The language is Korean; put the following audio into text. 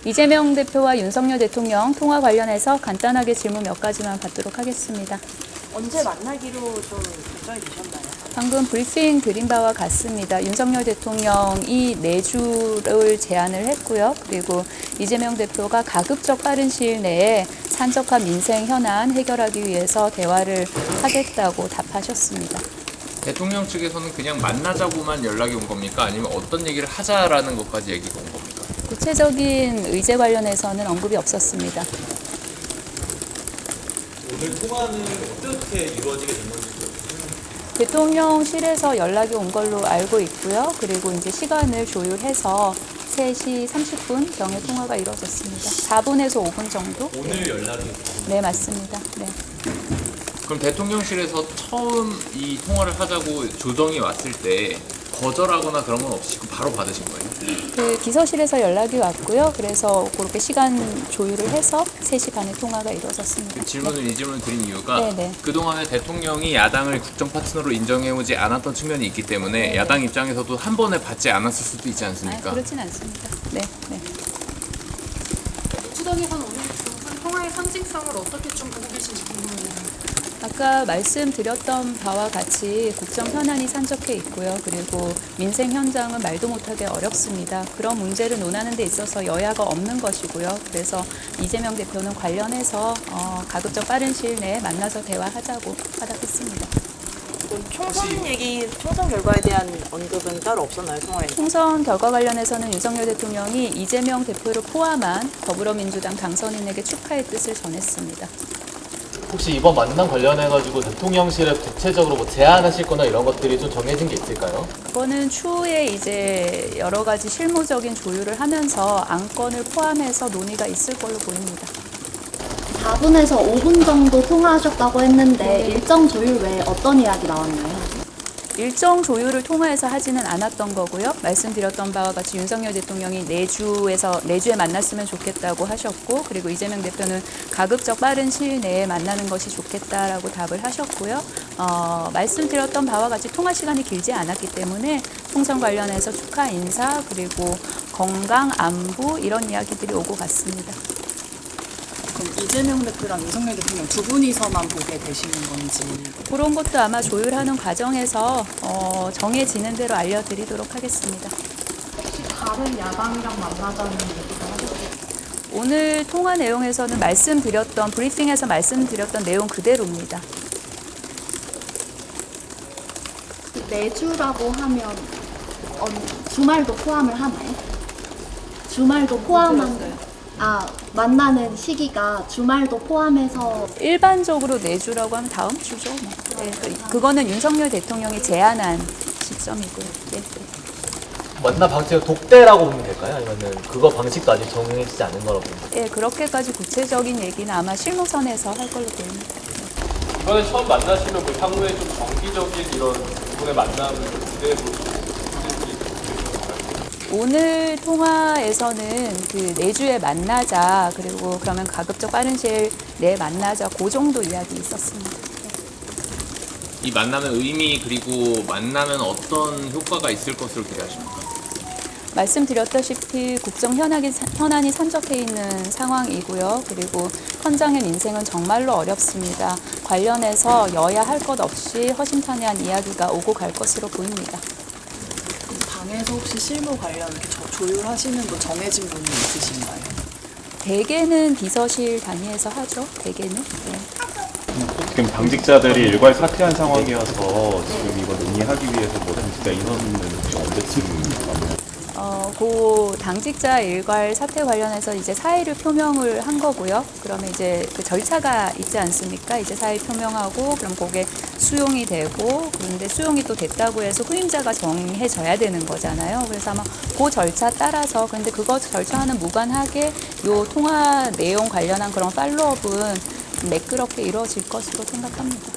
이재명 대표와 윤석열 대통령 통화 관련해서 간단하게 질문 몇 가지만 받도록 하겠습니다. 언제 만나기로 좀 결정이 되셨나요? 방금 브리핑 드린 바와 같습니다. 윤석열 대통령이 내주를 제안을 했고요. 그리고 이재명 대표가 가급적 빠른 시일 내에 산적한 민생 현안 해결하기 위해서 대화를 하겠다고 답하셨습니다. 대통령 측에서는 그냥 만나자고만 연락이 온 겁니까? 아니면 어떤 얘기를 하자라는 것까지 얘기가 온 겁니까? 구체적인 의제 관련해서는 언급이 없었습니다. 오늘 통화는 어떻게 이루어지게 된 건지 대통령실에서 연락이 온 걸로 알고 있고요. 그리고 이제 시간을 조율해서 3시 30분경에 통화가 이루어졌습니다. 4분에서 5분 정도? 오늘 연락이 네, 맞습니다. 네. 그럼 대통령실에서 처음 이 통화를 하자고 조정이 왔을 때 거절하거나 그런 건 없으시고 바로 받으신 거예요? 그 비서실에서 연락이 왔고요. 그래서 그렇게 시간 조율을 해서 3시 반에 통화가 이루어졌습니다. 이 질문을 드린 이유가 네네. 그동안에 대통령이 야당을 국정 파트너로 인정해오지 않았던 측면이 있기 때문에 네네. 야당 입장에서도 한 번에 받지 않았을 수도 있지 않습니까? 그렇진 않습니다. 네, 네. 수석에서는 오늘 통화의 상징성을 어떻게 좀 보고 계신지 궁금해요. 아까 말씀드렸던 바와 같이 국정 현안이 산적해 있고요. 그리고 민생 현장은 말도 못하게 어렵습니다. 그런 문제를 논하는 데 있어서 여야가 없는 것이고요. 그래서 이재명 대표는 관련해서 가급적 빠른 시일 내에 만나서 대화하자고 화답했습니다. 총선 결과에 대한 언급은 따로 없었나요, 통화에? 총선 결과 관련해서는 윤석열 대통령이 이재명 대표를 포함한 더불어민주당 당선인에게 축하의 뜻을 전했습니다. 혹시 이번 만남 관련해가지고 대통령실에 구체적으로 뭐 제안하실 거나 이런 것들이 좀 정해진 게 있을까요? 그거는 추후에 이제 여러 가지 실무적인 조율을 하면서 안건을 포함해서 논의가 있을 걸로 보입니다. 4분에서 5분 정도 통화하셨다고 했는데 일정 조율 외에 어떤 이야기 나왔나요? 일정 조율을 통화해서 하지는 않았던 거고요. 말씀드렸던 바와 같이 윤석열 대통령이 내주에 만났으면 좋겠다고 하셨고, 그리고 이재명 대표는 가급적 빠른 시일 내에 만나는 것이 좋겠다라고 답을 하셨고요. 말씀드렸던 바와 같이 통화 시간이 길지 않았기 때문에 총선 관련해서 축하 인사 그리고 건강 안부 이런 이야기들이 오고 갔습니다. 그럼 이재명 대표랑 윤석열 대통령 두 분이서만 보게 되시는 건지. 그런 것도 아마 조율하는 과정에서 정해지는 대로 알려드리도록 하겠습니다. 혹시 다른 야당이랑 만나자는 얘기가 하셨어요? 오늘 통화 내용에서는 브리핑에서 말씀드렸던 내용 그대로입니다. 내주라고 하면 주말도 포함을 하나요? 주말도 포함한 만나는 시기가 주말도 포함해서 일반적으로 내주라고 하면 다음 주죠. 네, 그거는 윤석열 대통령이 제안한 시점이고요. 네. 만남 방식을 독대라고 보면 될까요? 아니면은 그거 방식도 아직 정해지지 않은 거라고 보면 될까요? 네, 그렇게까지 구체적인 얘기는 아마 실무선에서 할 걸로 보입니다. 이번에 처음 만나시면 뭐 향후에 좀 정기적인 이런 부분의 만남을 기대해 보시는 오늘 통화에서는 그 내주에 만나자 그리고 그러면 가급적 빠른 시일 내에 만나자 그 정도 이야기 있었습니다. 이 만남의 의미 그리고 만나면 어떤 효과가 있을 것으로 기대하십니까? 말씀드렸다시피 국정 현안이 산적해 있는 상황이고요. 그리고 현장의 민생은 정말로 어렵습니다. 관련해서 여야 할 것 없이 허심탄회한 이야기가 오고 갈 것으로 보입니다. 당에서 혹시 실무 관련 이렇게 조율하시는 분 정해진 분이 있으신가요? 대개는 비서실 단위에서 하죠. 대개는. 네. 지금 당직자들이 일괄 사퇴한 상황이어서 지금 이거 논의하기 위해서 뭐 당직자 인원은 혹시 언제쯤 그 당직자 일괄 사퇴 관련해서 이제 사의를 표명을 한 거고요. 그러면 이제 그 절차가 있지 않습니까? 이제 사의 표명하고 그럼 그게 수용이 되고 그런데 수용이 또 됐다고 해서 후임자가 정해져야 되는 거잖아요. 그래서 아마 그 절차 따라서 근데 그거 절차와는 무관하게 요 통화 내용 관련한 그런 팔로업은 매끄럽게 이루어질 것으로 생각합니다.